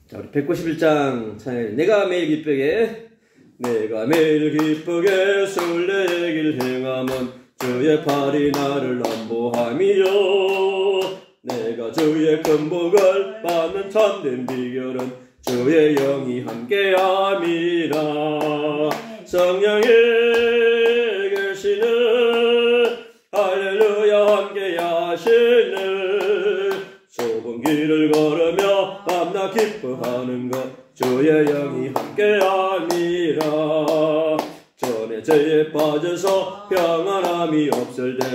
자, 우리 191장 찬양. 내가 매일 기쁘게 술래 길 행함은 주의 팔이 나를 안보함이요. 내가 주의 큰 복을 받는 참된 비결은 주의 영이 함께함이라. 성령이 계시는 할렐루야 함께 하시는 좁은 길을 걸으며 밤낮 기뻐하는 것 주의 영이 함께함이라. 전에 죄에 빠져서 평안함이 없을 때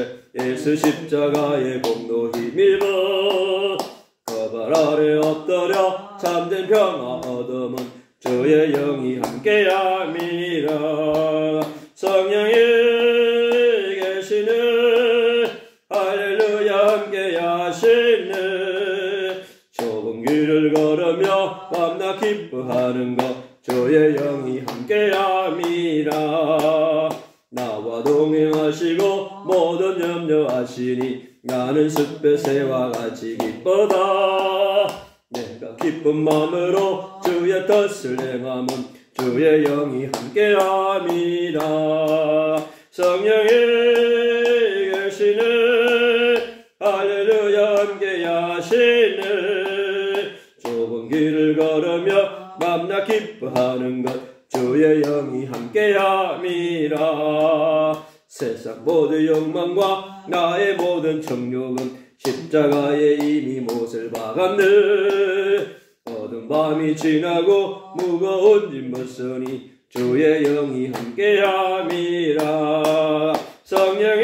예수 십자가의 공로 힘입어 거발 아래 엎드려 참된 평화 얻음은 주의 영이 함께함이라. 성령이 계시는 할렐루야 함께 하시는 좁은 길을 걸으며 밤낮 기뻐하는 것 주의 영이 함께함이라. 나와 동행하시고 모든 염려하시니 나는 숲의 새와 같이 기쁘다. 내가 기쁜 마음으로 주의 뜻을 행함은 주의 영이 함께함이라. 성령이 계시는 할렐루야 함께 하시는 좁은 길을 걸으며 밤낮 기뻐하는 것 주의 영이 함께함이라. 세상 모든 욕망과 나의 모든 정욕은 십자가에 이미 못을 박았네. 어두운 밤이 지나고 무거운 짐을 쓰니 주의 영이 함께함이라. 성령이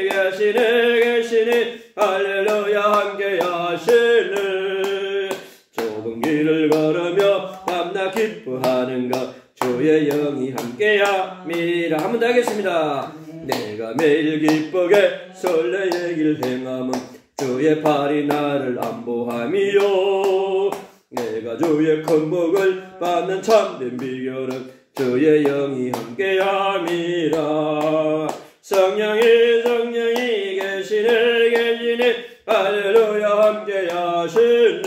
계시네 할렐루야 함께 하시네 좁은 길을 걸으며 밤낮 기뻐하는 것 주의 영이 함께함이라. 한 번 더 하겠습니다. 내가 매일 기쁘게 설레의 길 행함은 주의 팔이 나를 안보함이요. 내가 주의 큰 복을 받는 참된 비결은 주의 영이 함께함이라. 성령이 계시네 할렐루야 함께 하시네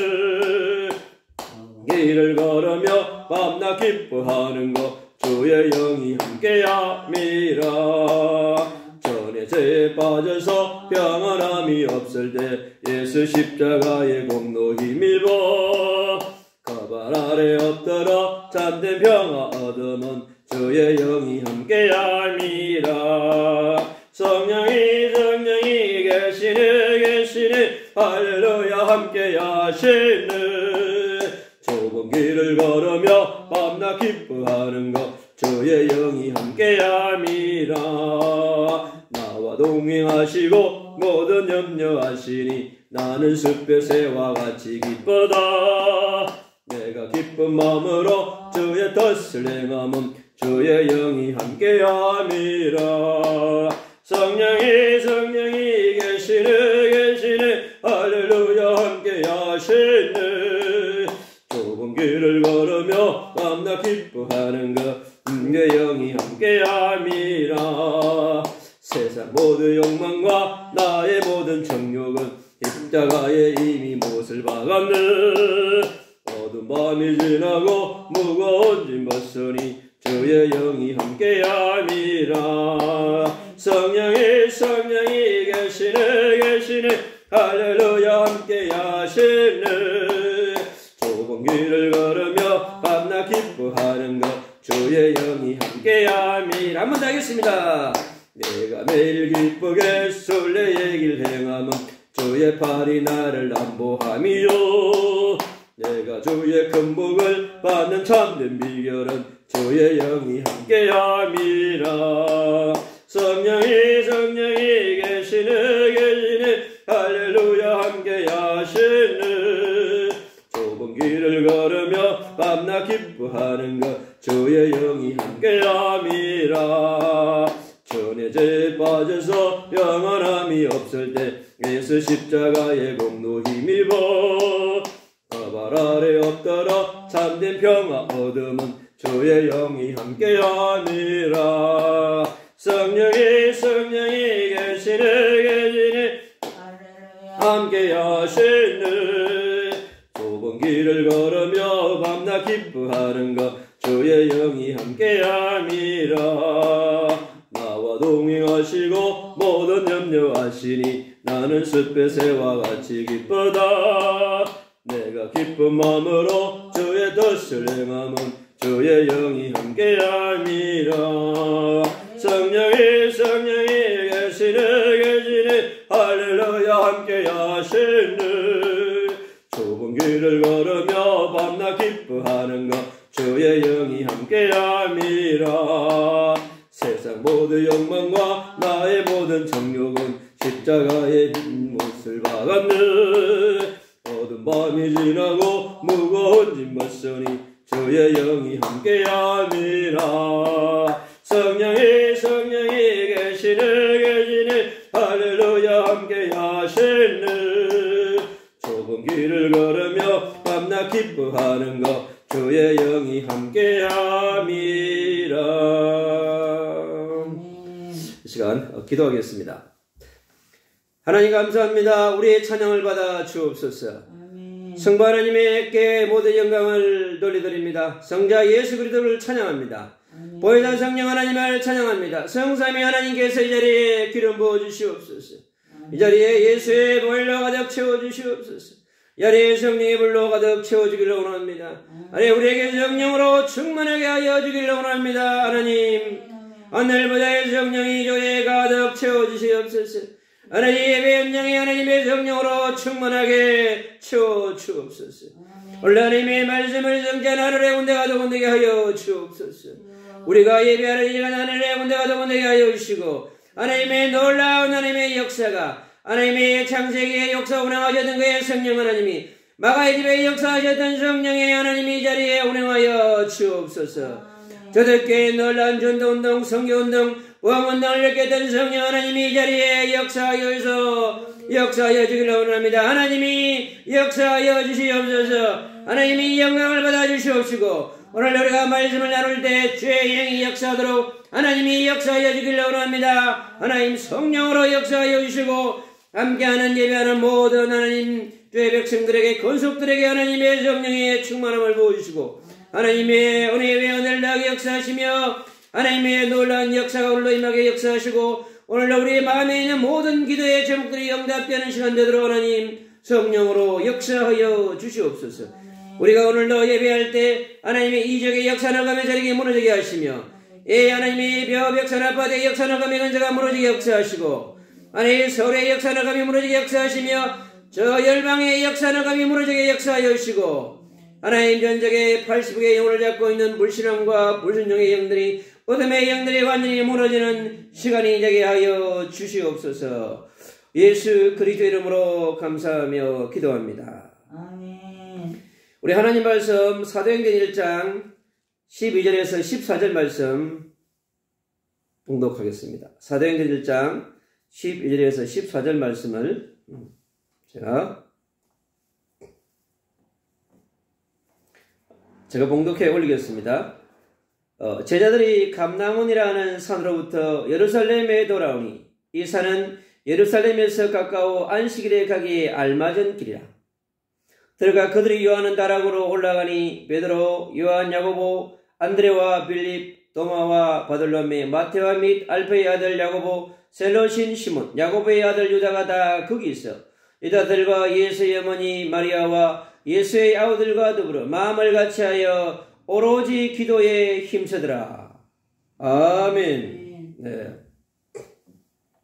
길을 걸으며 밤낮 기뻐하는 것 주의 영이 함께함이라. 전에 죄에 빠져서 평안함이 없을 때 예수 십자가의 공로 힘입어 거발 아래 엎드려 참된 평화 얻음은 주의 영이 함께함이라. 성령이 계시네 할렐루야 함께 하시네 좁은 길을 걸으며 밤낮 기뻐하는 것 주의 영이 함께함이라. 나와 동행하시고 모든 염려하시니 나는 숲의 새와 같이 기쁘다. 내가 기쁜 마음으로 주의 뜻을 행함은 주의 영이 함께함이라. 성령이 계시네 할렐루야 함께 하시네 좁은 길을 걸으며 밤낮 기뻐하는 것 주의 영이 함께함이라. 세상 모든 욕망과 나의 모든 정욕은 십자가에 이미 못을 박았네. 어두운 밤이 지나고 무거운 짐 벗으니 주의 영이 함께함이라. 성령이 계시네 할렐루야 함께 하시네 좁은 길을 걸으며 밤낮 기뻐하는 것 주의 영이 함께함이라. 한 번 더 하겠습니다. 내가 매일 기쁘게 술래의 길 행함은 주의 팔이 나를 안보함이요. 내가 주의 큰 복을 받는 참된 비결은 주의 영이 함께함이라. 성령이 계시네 할렐루야 함께 하시네 좁은 길을 걸으며 밤낮 기뻐하는 것 주의 영이 함께함이라. 전에 죄에 빠져서 영원함이 없을 때 예수 십자가의 공로 힘입어 거발 아래 엎드려 참된 평화 얻음은 주의 영이 함께함이라. 성령이 계시네 함께 하시네 좁은 길을 걸으며 밤낮 기뻐하는 것 주의 영이 함께함이라. 나와 동행하시고 모든 염려하시니 나는 숫배새와 같이 기쁘다. 내가 기쁜 마음으로 주의 뜻을 행함은 주의 영이 함께함이라. 성령이 계시네 할렐루야 함께하시네. 좁은 길을 걸으며 밤낮 기뻐하는 것 주의 영이 함께함이라. 세상 모든 욕망과 나의 모든 정욕은 십자가의 흰 못을 박았네. 어두운 밤이 지나고 무거운 짐 벗으니 주의 영이 함께함이라. 성령이 계시네 할렐루야 함께하시네. 좁은 길을 걸으며 밤낮 기뻐하는 것 주의 영이 함께함이라. 이 시간 기도하겠습니다. 하나님 감사합니다. 우리의 찬양을 받아 주옵소서. 성부 하나님께 모든 영광을 돌려드립니다. 성자 예수 그리스도를 찬양합니다. 보혜사 성령 하나님을 찬양합니다. 성삼위 하나님께서 이 자리에 기름 부어주시옵소서. 이 자리에 예수의 보혈로 가득 채워주시옵소서. 이 자리에 성령의 불로 가득 채워주기를 원합니다. 아니 우리에게 성령으로 충만하게 하여 주기를 원합니다. 하나님 하늘보다의 성령이 조에 가득 채워주시옵소서. 하나님 예배 현장에 하나님의 성령으로 충만하게 채워주옵소서. 원래 하나님의 말씀을 성전 하늘의 군대가 더군되게 하여 주옵소서. 우리가 예배하는 이 시간 하늘의 군대가 더군되게 하여 주시고 하나님의 놀라운 하나님의 역사가 하나님의 창세기의 역사 운행하셨던 그의 성령 하나님이 마가의 집에 역사하셨던 성령의 하나님이 이 자리에 운행하여 주옵소서. 저들께 놀라운 전도운동 선교운동 왕운동을 일으켰던 성령 하나님이 이 자리에 역사하여 주기를 원합니다. 하나님이 역사하여 주시옵소서. 하나님이 영광을 받아 주시옵시고 오늘 우리가 말씀을 나눌 때 주의 영이 역사하도록 하나님이 역사하여 주기를 원합니다. 하나님 성령으로 역사하여 주시고 함께하는 예배하는 모든 하나님 주의 백성들에게 건속들에게 하나님의 성령의 충만함을 부어주시고 하나님의 은혜의 은혜를 역사하시며 하나님의 놀라운 역사가 오늘도 임하게 역사하시고 오늘도 우리의 마음에 있는 모든 기도의 제목들이 응답되는 시간 되도록 하나님 성령으로 역사하여 주시옵소서. 우리가 오늘도 예배할 때 하나님의 이적의 역사나감의 자리에 무너지게 하시며 하나님의 벼 역사나바의 역사나감의 근저가 무너지게 역사하시고 하나님의 서울의 역사나감이 무너지게 역사하시며 저 열방의 역사나감이 무너지게 역사하여 주시고 하나님 전적의 80개의 영혼을 잡고 있는 불신앙과 불순종의 영들이 어둠의 영들이 완전히 무너지는 시간이 되게 하여 주시옵소서. 예수 그리스도 이름으로 감사하며 기도합니다. 아멘. 우리 하나님 말씀 사도행전 1장 12절에서 14절 말씀 봉독하겠습니다. 사도행전 1장 12절에서 14절 말씀을 제가 봉독해 올리겠습니다. 제자들이 감람원이라는 산으로부터 예루살렘에 돌아오니 이 산은 예루살렘에서 가까워 안식일에 가기에 알맞은 길이라. 들어가 그들이 요한은 다락으로 올라가니 베드로, 요한, 야고보, 안드레와 빌립, 도마와 바돌로메, 마테와 및 알페의 아들 야고보, 셀롯인 시몬, 야고보의 아들 유다가 다 거기 있어 유다들과 예수의 어머니 마리아와 예수의 아우들과 더불어 마음을 같이하여 오로지 기도에 힘쓰더라. 아멘. 네.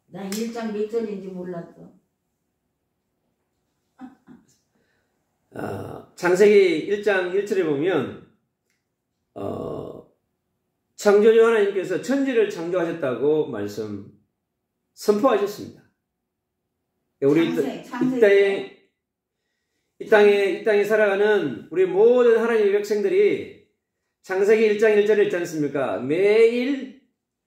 난 1장 몇 절인지 몰랐어. 창세기 1장 1절에 보면 창조주 하나님께서 천지를 창조하셨다고 말씀 선포하셨습니다. 우리 이 땅에 살아가는 우리 모든 하나님의 백성들이 창세기 1장 1절에 있지 않습니까? 매일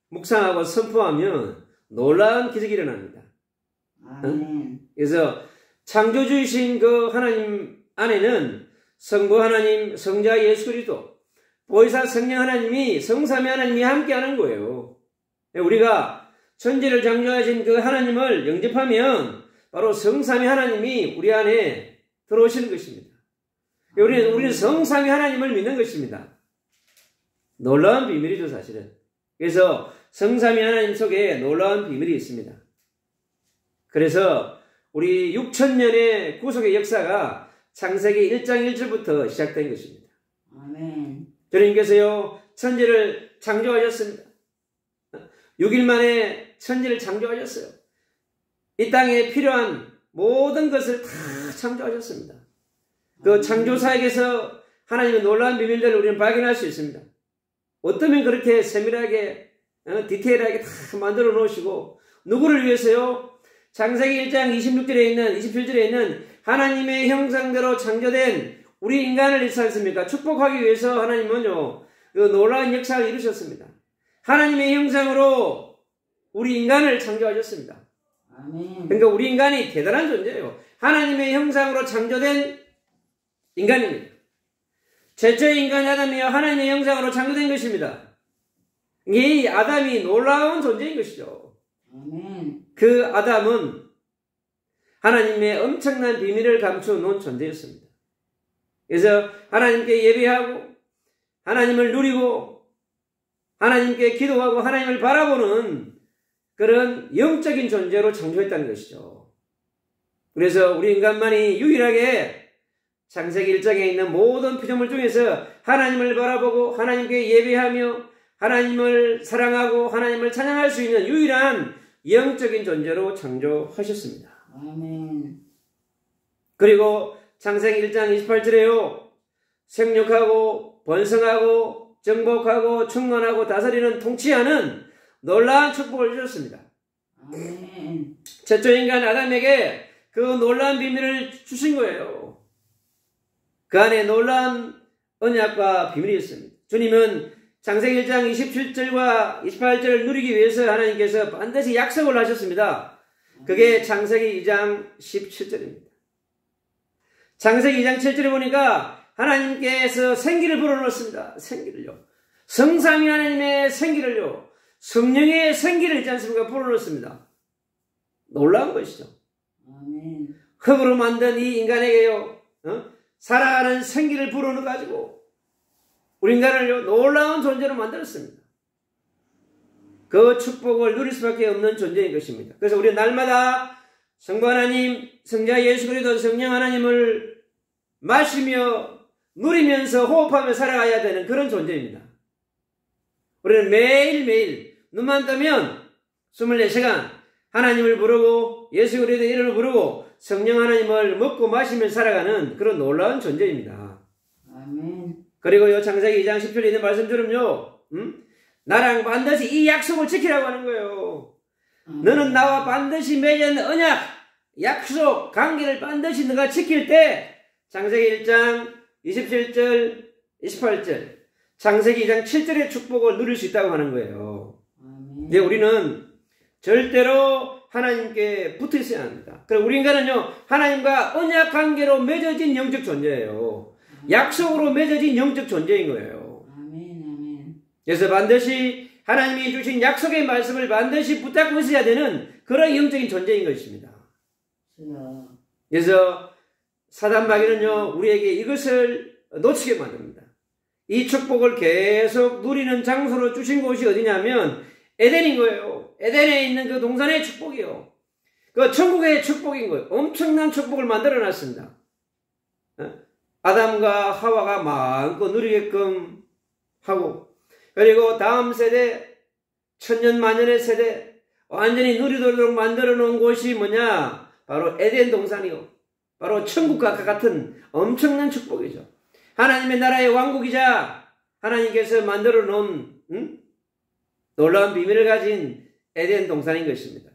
묵상하고 선포하면 놀라운 기적이 일어납니다. 응? 그래서 창조주이신 그 하나님 안에는 성부 하나님, 성자 예수 그리스도, 보혜사 성령 하나님이 성삼위 하나님이 함께하는 거예요. 우리가 천지를 창조하신 그 하나님을 영접하면 바로 성삼위 하나님이 우리 안에 들어오시는 것입니다. 우리는 성삼위 하나님을 믿는 것입니다. 놀라운 비밀이죠, 사실은. 그래서 성삼위 하나님 속에 놀라운 비밀이 있습니다. 그래서 우리 6,000년의 구속의 역사가 창세기 1장 1절부터 시작된 것입니다. 아멘. 주님께서요, 천지를 창조하셨습니다. 6일 만에 천지를 창조하셨어요. 이 땅에 필요한 모든 것을 다 창조하셨습니다. 그 창조사에게서 하나님의 놀라운 비밀들을 우리는 발견할 수 있습니다. 어쩌면 그렇게 세밀하게, 디테일하게 다 만들어 놓으시고, 누구를 위해서요? 창세기 1장 27절에 있는 하나님의 형상대로 창조된 우리 인간을 있지 않습니까? 축복하기 위해서 하나님은요, 그 놀라운 역사를 이루셨습니다. 하나님의 형상으로 우리 인간을 창조하셨습니다. 아멘. 그러니까 우리 인간이 대단한 존재예요. 하나님의 형상으로 창조된 인간입니다. 최초의 인간이 아담이요, 하나님의 형상으로 창조된 것입니다. 이 아담이 놀라운 존재인 것이죠. 아멘. 그 아담은 하나님의 엄청난 비밀을 감추어 놓은 존재였습니다. 그래서 하나님께 예배하고 하나님을 누리고 하나님께 기도하고 하나님을 바라보는 그런 영적인 존재로 창조했다는 것이죠. 그래서 우리 인간만이 유일하게 창세기 1장에 있는 모든 피조물 중에서 하나님을 바라보고 하나님께 예배하며 하나님을 사랑하고 하나님을 찬양할 수 있는 유일한 영적인 존재로 창조하셨습니다. 아멘. 그리고 창세기 1장 28절에요. 생육하고 번성하고 정복하고 충만하고 다스리는 통치하는 놀라운 축복을 주셨습니다. 아멘. 최초 인간 아담에게 그 놀라운 비밀을 주신 거예요. 그 안에 놀라운 언약과 비밀이 있습니다. 주님은 창세기 1장 27절과 28절을 누리기 위해서 하나님께서 반드시 약속을 하셨습니다. 그게 창세기 2장 17절입니다. 창세기 2장 7절에 보니까 하나님께서 생기를 불어넣었습니다. 생기를요. 성삼위 하나님의 생기를요. 성령의 생기를 있지 않습니까? 불어넣었습니다. 놀라운 것이죠. 아멘. 흙으로 만든 이 인간에게요. 살아가는 생기를 불어넣어가지고 우리 인간을요, 놀라운 존재로 만들었습니다. 그 축복을 누릴 수밖에 없는 존재인 것입니다. 그래서 우리는 날마다 성부 하나님, 성자 예수 그리스도 성령 하나님을 마시며 누리면서 호흡하며 살아가야 되는 그런 존재입니다. 우리는 매일매일 눈만 뜨면 24시간 하나님을 부르고 예수 그리스도의 이름을 부르고 성령 하나님을 먹고 마시며 살아가는 그런 놀라운 존재입니다. 아멘. 그리고 요 창세기 2장 10절에 있는 말씀처럼요, 나랑 반드시 이 약속을 지키라고 하는 거예요. 너는 나와 반드시 맺은 언약, 약속, 관계를 반드시 너가 지킬 때 창세기 1장 27절, 28절, 창세기 2장 7절의 축복을 누릴 수 있다고 하는 거예요. 이제 우리는 절대로 하나님께 붙어 있어야 합니다. 그리고 우리 인간은요, 하나님과 언약 관계로 맺어진 영적 존재예요. 약속으로 맺어진 영적 존재인 거예요. 그래서 반드시 하나님이 주신 약속의 말씀을 반드시 붙잡고 있어야 되는 그런 영적인 존재인 것입니다. 그래서 사단 마귀는요, 우리에게 이것을 놓치게 만듭니다. 이 축복을 계속 누리는 장소로 주신 곳이 어디냐면 에덴인 거예요. 에덴에 있는 그 동산의 축복이요. 그 천국의 축복인 거예요. 엄청난 축복을 만들어 놨습니다. 아담과 하와가 마음껏 누리게끔 하고, 그리고 다음 세대, 천년 만년의 세대, 완전히 누리도록 만들어 놓은 곳이 뭐냐? 바로 에덴 동산이요. 바로 천국과 같은 엄청난 축복이죠. 하나님의 나라의 왕국이자 하나님께서 만들어 놓은 놀라운 비밀을 가진 에덴 동산인 것입니다.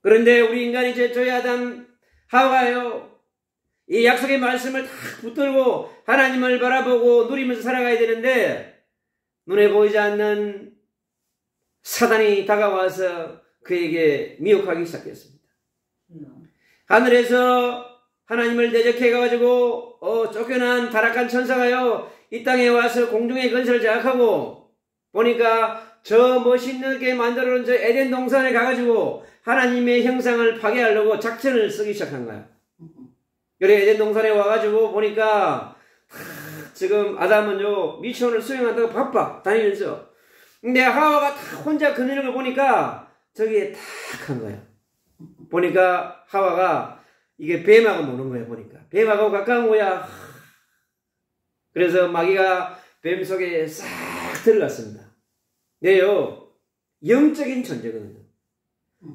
그런데 우리 인간이 최초의 아담 하와가요, 이 약속의 말씀을 다 붙들고 하나님을 바라보고 누리면서 살아가야 되는데 눈에 보이지 않는 사단이 다가와서 그에게 미혹하기 시작했습니다. 하늘에서 하나님을 대적해가지고 쫓겨난 타락한 천사가요, 이 땅에 와서 공중의 건설을 장악하고 보니까 저 멋있게 만들어놓은 저 에덴 동산에 가가지고 하나님의 형상을 파괴하려고 작전을 쓰기 시작한 거야. 그래 에덴 동산에 와가지고 보니까 지금 아담은요 미션을 수행한다고 바빠 다니면서, 근데 하와가 다 혼자 거느리는 걸 보니까 저기에 탁 한 거야. 보니까 하와가 이게 뱀하고 노는 거야. 보니까 뱀하고 가까운 거야. 그래서 마귀가 뱀 속에 싹 들어갔습니다. 네요, 영적인 존재거든요.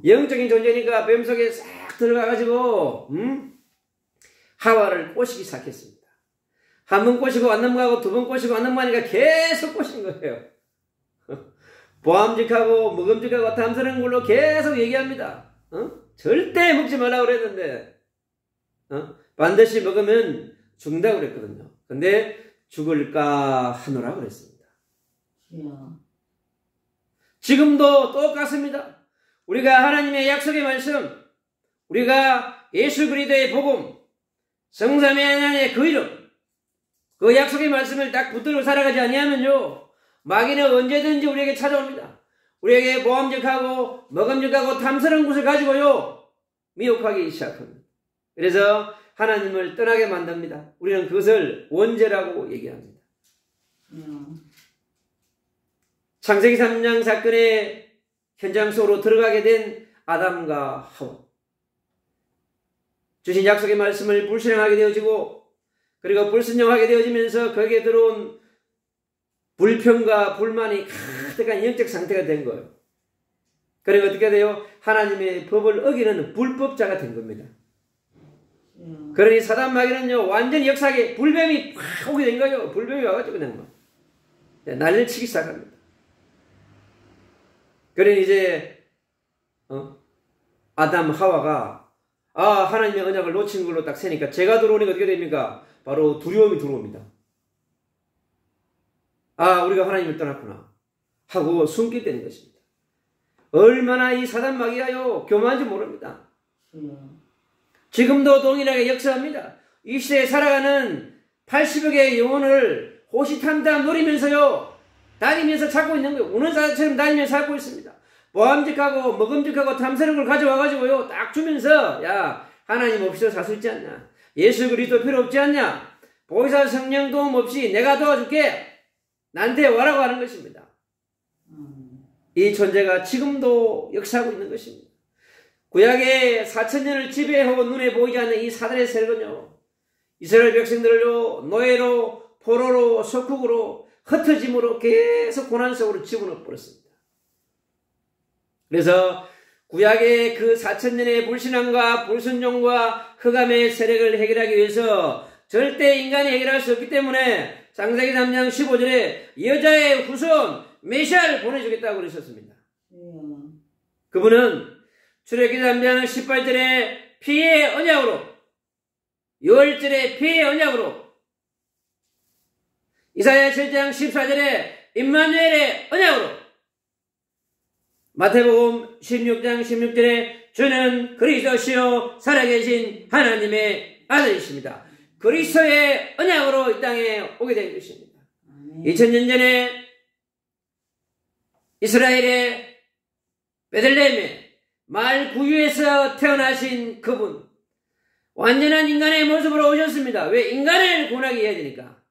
영적인 존재니까 뱀 속에 싹 들어가가지고 하와를 꼬시기 시작했습니다. 한 번 꼬시고 안 넘어가고 두 번 꼬시고 안 넘어가니까 계속 꼬시는 거예요. 보암직하고 먹음직하고 탐스러운 걸로 계속 얘기합니다. 절대 먹지 말라고 그랬는데 반드시 먹으면 죽는다고 그랬거든요. 근데 죽을까 하노라 그랬습니다. 지금도 똑같습니다. 우리가 하나님의 약속의 말씀, 우리가 예수 그리스도의 복음, 성삼위 하나님의 그 이름, 그 약속의 말씀을 딱 붙들고 살아가지 아니하면요, 마귀는 언제든지 우리에게 찾아옵니다. 우리에게 모함직하고 먹음직하고 탐스러운 것을 가지고요 미혹하기 시작합니다. 그래서 하나님을 떠나게 만듭니다. 우리는 그것을 원죄라고 얘기합니다. 창세기 3장 사건의 현장 속으로 들어가게 된 아담과 하와, 주신 약속의 말씀을 불신하게 되어지고, 그리고 불순종하게 되어지면서 거기에 들어온 불평과 불만이 가득한 영적 상태가 된 거예요. 그리고 어떻게 돼요? 하나님의 법을 어기는 불법자가 된 겁니다. 그러니 사단 마귀는요 완전히 역사하게 불뱀이 팍 오게 된 거예요. 불뱀이 와가지고 그냥 뭐 난리를 치기 시작합니다. 그러니 이제 아담 하와가 하나님의 언약을 놓친 걸로 딱 세니까 죄가 들어오니까 어떻게 됩니까? 바로 두려움이 들어옵니다. 우리가 하나님을 떠났구나 하고 숨게 되는 것입니다. 얼마나 이 사단 마귀가요 교만한지 모릅니다. 지금도 동일하게 역사합니다. 이 시대에 살아가는 80여 개의 영혼을 호시탐탐 노리면서요 다니면서 찾고 있는 거예요. 우는 사람처럼 다니면서 살고 있습니다. 보암직하고 먹음직하고 탐스러운 걸 가져와가지고요 딱 주면서, 야, 하나님 없이도 살 수 있지 않냐, 예수 그리스도 필요 없지 않냐, 보혜사 성령 도움 없이 내가 도와줄게, 나한테 와라고 하는 것입니다. 이 존재가 지금도 역사하고 있는 것입니다. 구약의 4,000년을 지배하고 눈에 보이지 않는 이 사단의 세력은요 이스라엘 백성들을요 노예로, 포로로, 속국으로, 흩어짐으로 계속 고난 속으로 집어넣어 버렸습니다. 그래서 구약의 그 4,000년의 불신앙과 불순종과 흑암의 세력을 해결하기 위해서 절대 인간이 해결할 수 없기 때문에 창세기 3장 15절에 여자의 후손 메시아를 보내주겠다고 그러셨습니다. 그분은 출애굽기 3장 18절에 피의 언약으로, 6월절에 피의 언약으로, 이사야 7장 14절에 임마누엘의 언약으로, 마태복음 16장 16절에 주는 그리스도시요 살아계신 하나님의 아들이십니다. 그리스도의 언약으로 이 땅에 오게 된 것입니다. 2000년 전에 이스라엘의 베들레헴에 말 구유에서 태어나신 그분, 완전한 인간의 모습으로 오셨습니다. 왜? 인간을 구원하게 해야 되니까.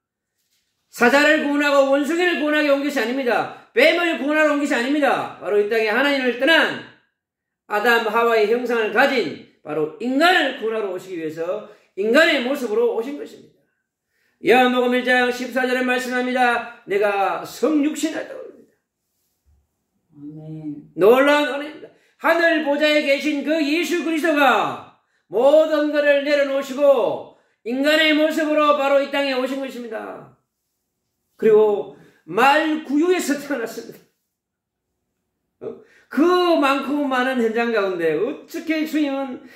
사자를 구원하고 원숭이를 구원하게 온 것이 아닙니다. 뱀을 구원하러 온 것이 아닙니다. 바로 이 땅에 하나님을 떠난 아담 하와의 형상을 가진 바로 인간을 구원하러 오시기 위해서 인간의 모습으로 오신 것입니다. 요한복음 1장 14절에 말씀합니다. 내가 성육신하다고 합니다. 놀라운 은혜입니다. 하늘 보좌에 계신 그 예수 그리스도가 모든 것을 내려놓으시고 인간의 모습으로 바로 이 땅에 오신 것입니다. 그리고 말 구유에서 태어났습니다. 그 많고 많은 현장 가운데 어떻게 주님은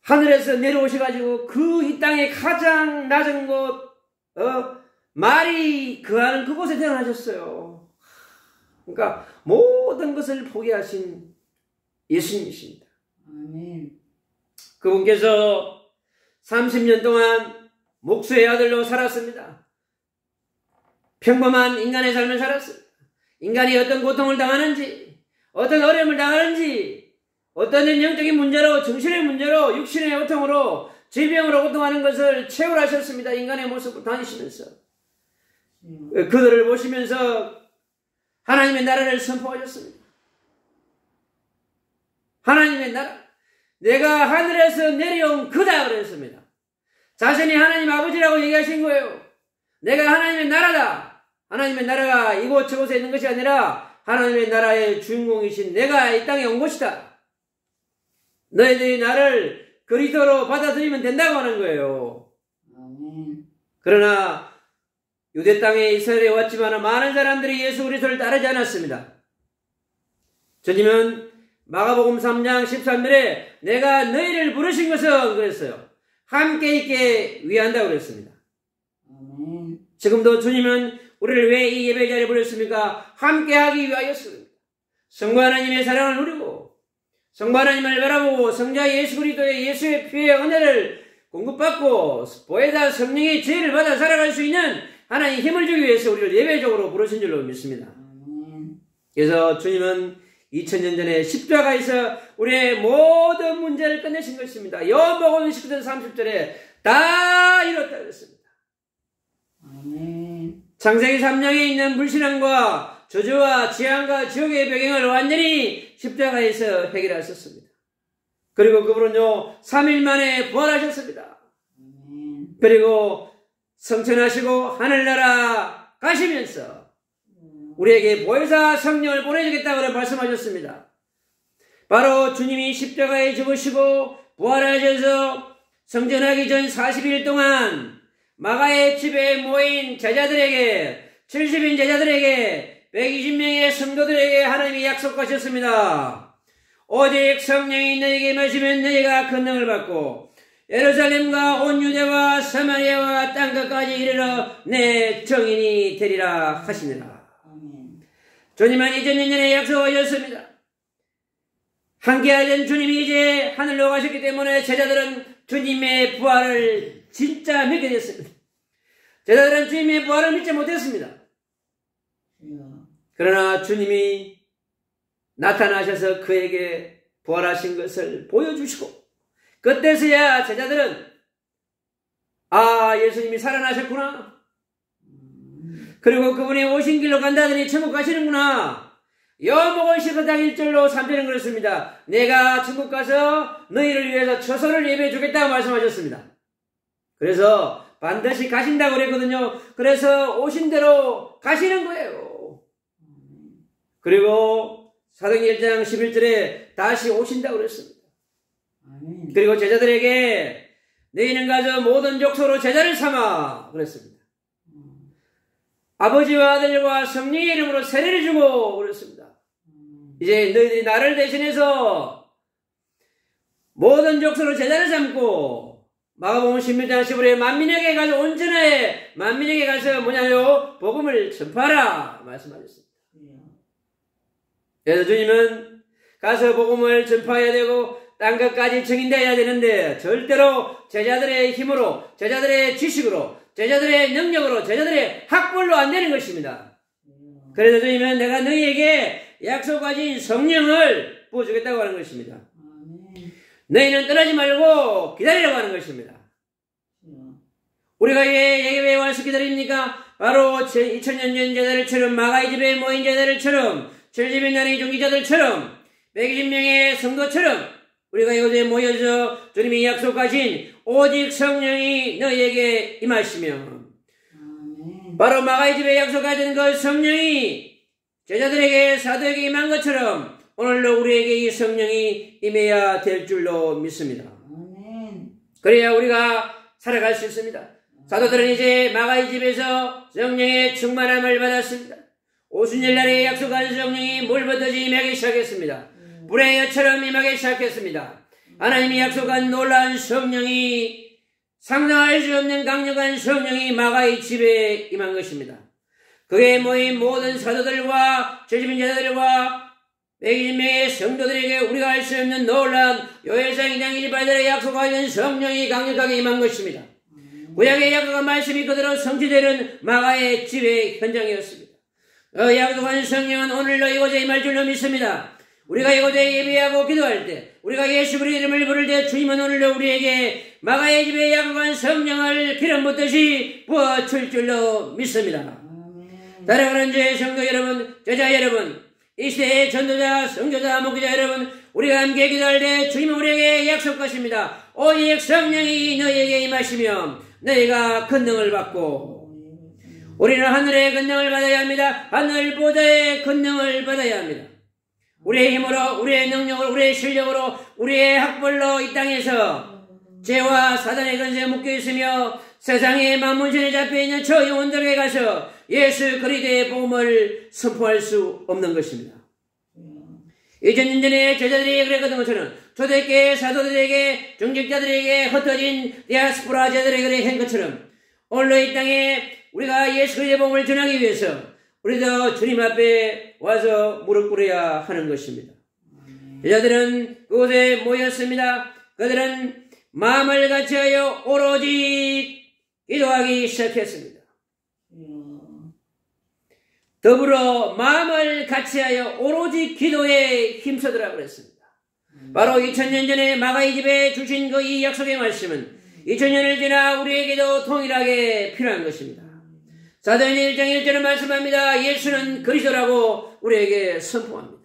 하늘에서 내려오셔가지고 그 이 땅의 가장 낮은 곳, 말이 거하는 그곳에 태어나셨어요. 그러니까 모든 것을 포기하신 예수님이십니다. 아멘. 그분께서 30년 동안 목수의 아들로 살았습니다. 평범한 인간의 삶을 살았습니다. 인간이 어떤 고통을 당하는지, 어떤 어려움을 당하는지, 어떤 영적인 문제로, 정신의 문제로, 육신의 고통으로 질병으로 고통하는 것을 채울하셨습니다. 인간의 모습으로 다니시면서. 그들을 보시면서 하나님의 나라를 선포하셨습니다. 하나님의 나라. 내가 하늘에서 내려온 그다 그랬습니다. 자신이 하나님 아버지라고 얘기하신 거예요. 내가 하나님의 나라다. 하나님의 나라가 이곳 저곳에 있는 것이 아니라 하나님의 나라의 주인공이신 내가 이 땅에 온 것이다. 너희들이 나를 그리스도로 받아들이면 된다고 하는 거예요. 그러나 유대 땅에 이스라엘에 왔지만 많은 사람들이 예수 그리스도를 따르지 않았습니다. 주님은 마가복음 3장 13절에 내가 너희를 부르신 것은 그랬어요. 함께 있게 위한다고 그랬습니다. 지금도 주님은 우리를 왜 이 예배 자리에 부르셨습니까? 함께 하기 위하였습니다. 성부 하나님의 사랑을 누리고 성부 하나님을 바라보고 성자 예수 그리스도의 예수의 피의 은혜를 공급받고 보혜사 성령의 지혜를 받아 살아갈 수 있는 하나님의 힘을 주기 위해서 우리를 예배적으로 부르신 줄로 믿습니다. 그래서 주님은 2000년 전에 십자가에서 우리의 모든 문제를 끝내신 것입니다. 요한복음 19장 30절에 다 이뤘다 그랬습니다. 창세기 3장에 있는 불신앙과 저주와 지향과 지옥의 배경을 완전히 십자가에서 해결하셨습니다. 그리고 그분은요 3일 만에 부활하셨습니다. 그리고 성천하시고 하늘나라 가시면서 우리에게 보혜사 성령을 보내주겠다고 말씀하셨습니다. 바로 주님이 십자가에 죽으시고 부활하셔서 성전하기 전 40일 동안 마가의 집에 모인 제자들에게 70인 제자들에게 120명의 성도들에게 하나님이 약속하셨습니다. 오직 성령이 너에게 마시면 너희가 권능을 받고 예루살렘과 온 유대와 사마리아와 땅끝까지 이르러 내 증인이 되리라 하시니라. 주님은 2000년 전에 약속하셨습니다. 함께하던 주님이 이제 하늘로 가셨기 때문에 제자들은 주님의 부활을 진짜 믿게 됐습니다. 제자들은 주님의 부활을 믿지 못했습니다. 그러나 주님이 나타나셔서 그에게 부활하신 것을 보여주시고 그때서야 제자들은 예수님이 살아나셨구나. 그리고 그분이 오신 길로 간다더니 천국 가시는구나. 요한복음 19장 1절로 3절은 그렇습니다. 내가 천국 가서 너희를 위해서 처소를 예배해 주겠다고 말씀하셨습니다. 그래서 반드시 가신다고 그랬거든요. 그래서 오신 대로 가시는 거예요. 그리고 사도행전 1장 11절에 다시 오신다고 그랬습니다. 그리고 제자들에게 너희는 가서 모든 족속으로 제자를 삼아 그랬습니다. 아버지와 아들과 성령의 이름으로 세례를 주고 그랬습니다. 이제 너희들이 나를 대신해서 모든 족속으로 제자를 삼고 마가복음 16장 15절에 만민에게 가서 온전하에 만민에게 가서 뭐냐요? 복음을 전파하라 말씀하셨습니다. 그래서 주님은 가서 복음을 전파해야 되고 땅끝까지 증인되어야 되는데 절대로 제자들의 힘으로 제자들의 지식으로 제자들의 능력으로 제자들의 학벌로 안 되는 것입니다. 그래서 주님은 내가 너희에게 약속하신 성령을 부어주겠다고 하는 것입니다. 너희는 떠나지 말고 기다리라고 하는 것입니다. 우리가 왜 예배에 와서 기다립니까? 바로 2000년 전 제자들처럼 마가의 집에 모인 제자들처럼 70인 나라의 종기자들처럼 120명의 성도처럼 우리가 이곳에 모여서 주님이 약속하신 오직 성령이 너희에게 임하시며 바로 마가의 집에 약속하신 그 성령이 제자들에게 사도에게 임한 것처럼 오늘도 우리에게 이 성령이 임해야 될 줄로 믿습니다. 그래야 우리가 살아갈 수 있습니다. 사도들은 이제 마가의 집에서 성령의 충만함을 받았습니다. 오순절날에 약속한 성령이 물부터지 임하기 시작했습니다. 불의 여처럼 임하기 시작했습니다. 하나님이 약속한 놀라운 성령이 상상할 수 없는 강력한 성령이 마가의 집에 임한 것입니다. 그에 모인 모든 사도들과 70인 제자들과 120명의 성도들에게 우리가 알 수 없는 놀라운 요엘상 2장 1절에 약속하신 성령이 강력하게 임한 것입니다. 구약의 약속한 말씀이 그대로 성취되는 마가의 집의 현장이었습니다. 약속한 성령은 오늘도 이곳에 임할 줄로 믿습니다. 우리가 이곳에 예배하고 기도할 때 우리가 예수 그리스도의 이름을 부를 때 주님은 오늘도 우리에게 마가의 집에 약속한 성령을 기름 붓듯이 부어줄 줄로 믿습니다. 사랑하는 제 성도 여러분, 제자 여러분, 이 시대의 전도자, 성교자, 목회자 여러분, 우리가 함께 기도할 때 주님은 우리에게 약속하십니다. 오직 성령이 너희에게 임하시며 너희가 권능을 받고, 우리는 하늘의 권능을 받아야 합니다. 하늘 보좌의 권능을 받아야 합니다. 우리의 힘으로, 우리의 능력으로, 우리의 실력으로, 우리의 학벌로 이 땅에서 죄와 사단의 권세에 묶여있으며 세상의 만문신에 잡혀있는 저 영혼들에게 가서 예수 그리스도의 복음을 선포할 수 없는 것입니다. 2000년 전에 제자들이 그랬거든 것처럼 초대교회 사도들에게, 중직자들에게, 흩어진 디아스포라 제자들에게 그래 한 것처럼 오늘도 이 땅에 우리가 예수 그리스도의 복음을 전하기 위해서 우리도 주님 앞에 와서 무릎 꿇어야 하는 것입니다. 제자들은 그곳에 모였습니다. 그들은 마음을 같이하여 오로지 기도하기 시작했습니다. 더불어 마음을 같이하여 오로지 기도에 힘쓰더라 그랬습니다. 바로 2000년 전에 마가의 집에 주신 그 이 약속의 말씀은 2000년을 지나 우리에게도 동일하게 필요한 것입니다. 사도행전 1장 1절은 말씀합니다. 예수는 그리스도라고 우리에게 선포합니다.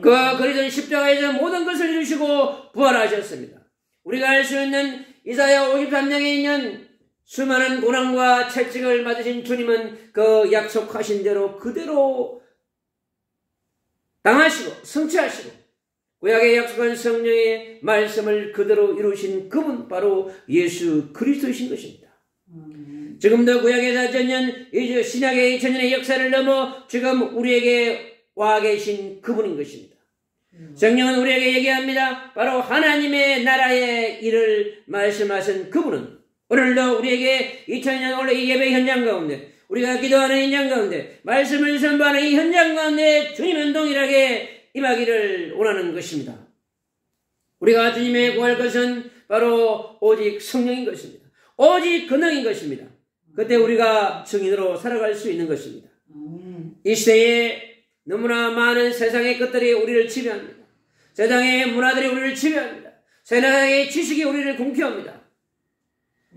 그 그리스도는 십자가에서 모든 것을 이루시고 부활하셨습니다. 우리가 알 수 있는 이사야 53장에 있는 수많은 고난과 채찍을 맞으신 주님은 그 약속하신 대로 그대로 당하시고 성취하시고 구약의 약속한 성령의 말씀을 그대로 이루신 그분 바로 예수 그리스도이신 것입니다. 지금도 구약의 4000년, 신약의 2000년의 역사를 넘어 지금 우리에게 와 계신 그분인 것입니다. 성령은 우리에게 얘기합니다. 바로 하나님의 나라의 일을 말씀하신 그분은 오늘도 우리에게 2000년 원래 이 예배 현장 가운데 우리가 기도하는 현장 가운데 말씀을 선포하는 이 현장 가운데 주님은 동일하게 임하기를 원하는 것입니다. 우리가 주님의 구할 것은 바로 오직 성령인 것입니다. 오직 권능인 것입니다. 그때 우리가 증인으로 살아갈 수 있는 것입니다. 이 시대에 너무나 많은 세상의 것들이 우리를 지배합니다. 세상의 문화들이 우리를 지배합니다. 세상의 지식이 우리를 공격합니다.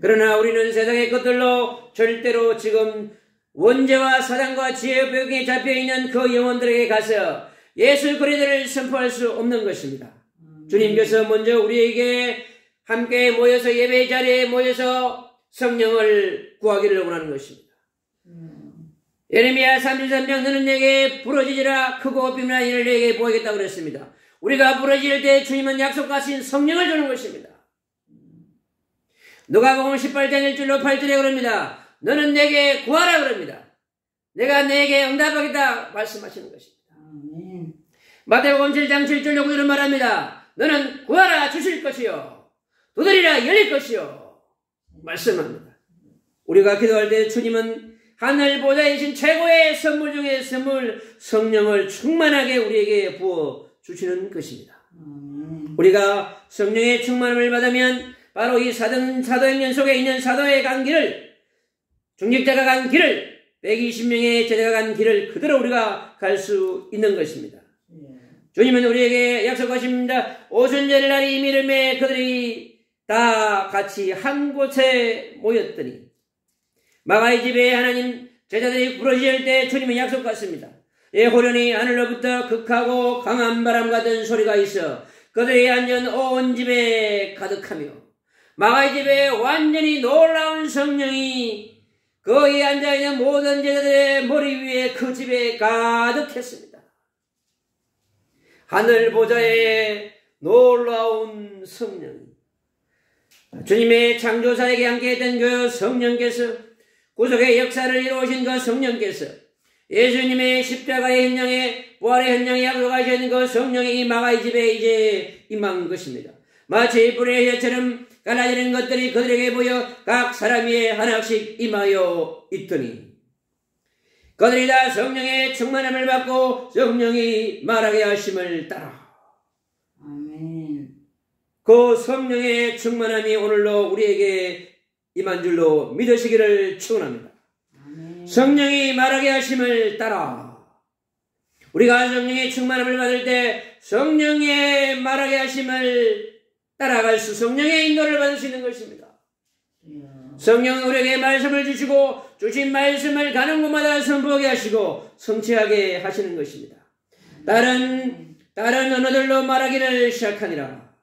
그러나 우리는 세상의 것들로 절대로 지금 원죄와 사단과 지혜의 벽에 잡혀있는 그 영혼들에게 가서 예수 그리스도를 선포할 수 없는 것입니다. 주님께서 먼저 우리에게 함께 모여서 예배 자리에 모여서 성령을 구하기를 원하는 것입니다. 예레미야 33장 너는 내게 부러지리라 크고 비밀한 일을 내게 보이겠다고 그랬습니다. 우리가 부러질 때 주님은 약속하신 성령을 주는 것입니다. 누가복음 18장 1절로 8절에 그럽니다. 너는 내게 구하라 그럽니다. 내가 내게 응답하겠다 말씀하시는 것입니다. 마태복음 7장 7절로 9절은 말합니다. 너는 구하라 주실 것이요 두드리라 열릴 것이요 말씀합니다. 우리가 기도할 때 주님은 하늘 보좌이신 최고의 선물 중에 선물 성령을 충만하게 우리에게 부어 주시는 것입니다. 우리가 성령의 충만함을 받으면 바로 이 사도행전 속에 있는 사도의 간 길을 중직자가 간 길을 120명의 제자가 간 길을 그대로 우리가 갈 수 있는 것입니다. 주님은 우리에게 약속하십니다. 오순절 날이 이르매 그들이 다 같이 한 곳에 모였더니 마가의 집에 하나님 제자들이 부러질 때 주님은 약속하십니다. 호련히 하늘로부터 극하고 강한 바람 같은 소리가 있어 그들의 안전 온 집에 가득하며 마가의 집에 완전히 놀라운 성령이 거기에 앉아있는 모든 제자들의 머리 위에 그 집에 가득했습니다. 하늘 보좌에 놀라운 성령, 주님의 창조사에게 함께했던 그 성령께서 구속의 역사를 이루어진 그 성령께서 예수님의 십자가의 현장에 부활의 현장에 약속하신 그 성령이 이 마가의 집에 이제 임한 것입니다. 마치 불의 혀처럼 갈라지는 것들이 그들에게 보여 각 사람 위에 하나씩 임하여 있더니 그들이 다 성령의 충만함을 받고 성령이 말하게 하심을 따라 아멘. 그 성령의 충만함이 오늘도 우리에게 임한 줄로 믿으시기를 축원합니다. 성령이 말하게 하심을 따라 우리가 성령의 충만함을 받을 때 성령의 말하게 하심을 따라갈 수 성령의 인도를 받을 수 있는 것입니다. 성령은 우리에게 말씀을 주시고 주신 말씀을 가는 곳마다 선포하게 하시고 성취하게 하시는 것입니다. 다른 언어들로 말하기를 시작하니라.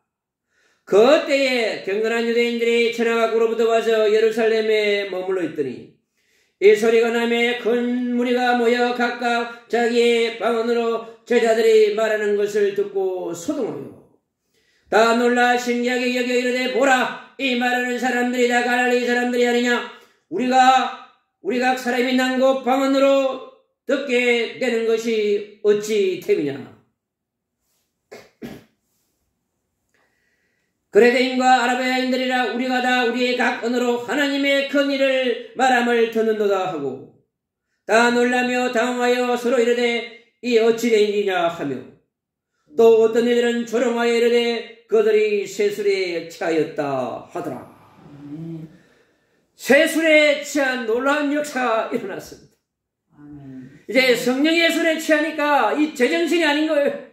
그때에 경건한 유대인들이 천하각으로부터 와서 예루살렘에 머물러 있더니 이 소리가 나매 큰 무리가 모여 각각 자기의 방언으로 제자들이 말하는 것을 듣고 소동하여 다 놀라 신기하게 여겨 이르되 보라, 이 말하는 사람들이 다 갈릴리 사람들이 아니냐? 우리가 각 사람이 난 곳 방언으로 듣게 되는 것이 어찌 됨이냐? 그레데인과 아라비아인들이라 우리가 다 우리의 각 언어로 하나님의 큰 일을 말함을 듣는도다 하고 다 놀라며 당황하여 서로 이르되 이 어찌 된 일이냐 하며 또 어떤 이들은 조롱하여 이르되 그들이 세술에 취하였다 하더라. 세술에 취한 놀라운 역사가 일어났습니다. 이제 성령의 술에 취하니까 이 제정신이 아닌 거예요.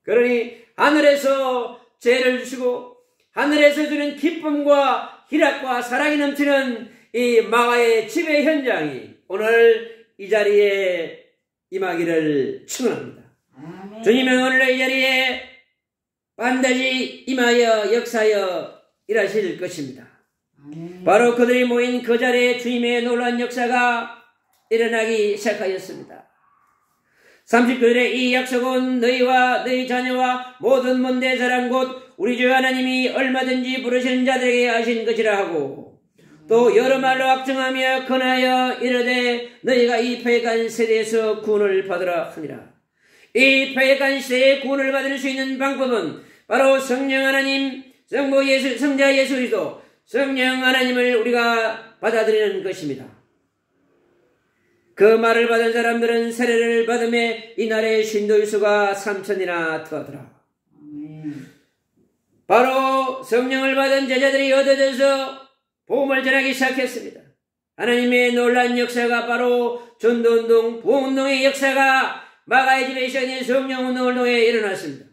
그러니 하늘에서 죄를 주시고 하늘에서 주는 기쁨과 희락과 사랑이 넘치는 이 마가의 집의 현장이 오늘 이 자리에 임하기를 축원합니다. 주님은 오늘 이 자리에 반드시 임하여 역사하여 일하실 것입니다. 바로 그들이 모인 그 자리에 주님의 놀라운 역사가 일어나기 시작하였습니다. 30절에 이 약속은 너희와 너희 자녀와 모든 먼데 사람 곧 우리 주 하나님이 얼마든지 부르시는 자들에게 하신 것이라 하고 또 여러 말로 확증하며 권하여 이르되 너희가 이 패역한 세대에서 구원을 받으라 하니라. 이 패역한 시대에 구원을 받을 수 있는 방법은 바로 성령 하나님, 성부 예수, 성자 예수 그리스도, 성령 하나님을 우리가 받아들이는 것입니다. 그 말을 받은 사람들은 세례를 받음에 이날의 신도의 수가 3,000이나 더하더라. 바로 성령을 받은 제자들이 얻어져서 복음을 전하기 시작했습니다. 하나님의 놀라운 역사가 바로 전도운동, 부흥운동의 역사가 마가의 집에 시작된 성령운동을 통해 일어났습니다.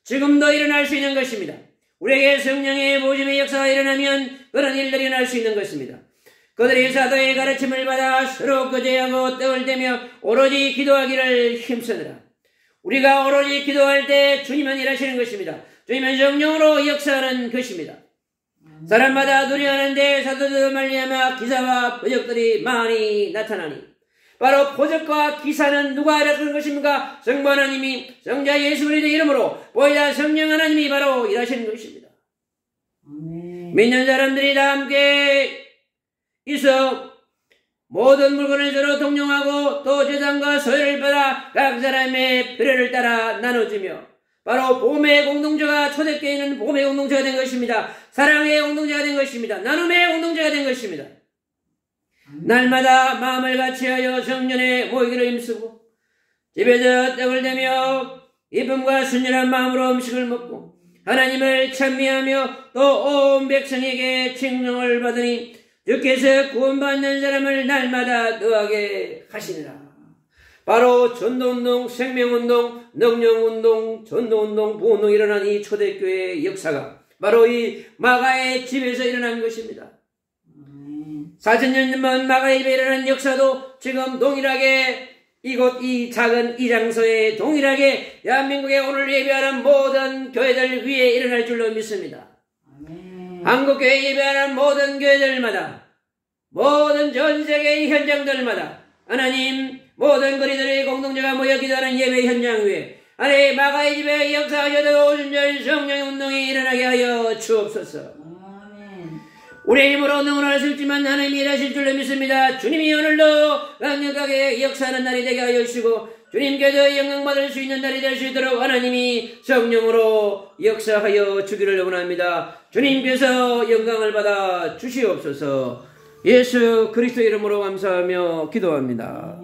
지금도 일어날 수 있는 것입니다. 우리에게 성령의 보심의 역사가 일어나면 그런 일들이 일어날 수 있는 것입니다. 그들이 사도의 가르침을 받아 서로 교제하고 떡을 떼며 오로지 기도하기를 힘쓰느라. 우리가 오로지 기도할 때 주님은 일하시는 것입니다. 주님은 성령으로 역사하는 것입니다. 사람마다 누려하는데 사도들 말미암아 기사와 표적들이 많이 나타나니 바로 표적과 기사는 누가 일하시는 것입니까? 성부 하나님이 성자 예수 그리스도의 이름으로 보이자 성령 하나님이 바로 일하시는 것입니다. 믿는 사람들이 다 함께 있어 모든 물건을 서로 동용하고 또 재산과 소유를 받아 각 사람의 필요를 따라 나눠주며 바로 복음의 공동체가 초대교회는 복음의 공동체가 된 것입니다. 사랑의 공동체가 된 것입니다. 나눔의 공동체가 된 것입니다. 날마다 마음을 같이하여 성전에 모이기를 힘쓰고 집에서 떡을 대며 기쁨과 순전한 마음으로 음식을 먹고 하나님을 찬미하며 또 온 백성에게 칭송을 받으니 주께서 구원받는 사람을 날마다 더하게 하시니라. 바로 전도운동, 생명운동, 능력운동, 전도운동, 부운동이 일어난 이 초대교회의 역사가 바로 이 마가의 집에서 일어난 것입니다. 4,000년 전 마가의 집에 일어난 역사도 지금 동일하게 이곳 이 작은 이 장소에 동일하게 대한민국에 오늘 예배하는 모든 교회들 위에 일어날 줄로 믿습니다. 한국교회 예배하는 모든 교회들마다 모든 전 세계의 현장들마다 하나님 모든 거리들의 공동체가 모여 기도하는 예배 현장 위에 하나님 마가의 집에 역사하셔도 오순절 성령의 운동이 일어나게 하여 주옵소서. 우리의 힘으로 능원할 수 있지만 하나님이 일하실 줄로 믿습니다. 주님이 오늘도 강력하게 역사하는 날이 되게 하여 주시고 주님께서 영광받을 수 있는 날이 될 수 있도록 하나님이 성령으로 역사하여 주기를 원합니다. 주님께서 영광을 받아 주시옵소서. 예수 그리스도 이름으로 감사하며 기도합니다.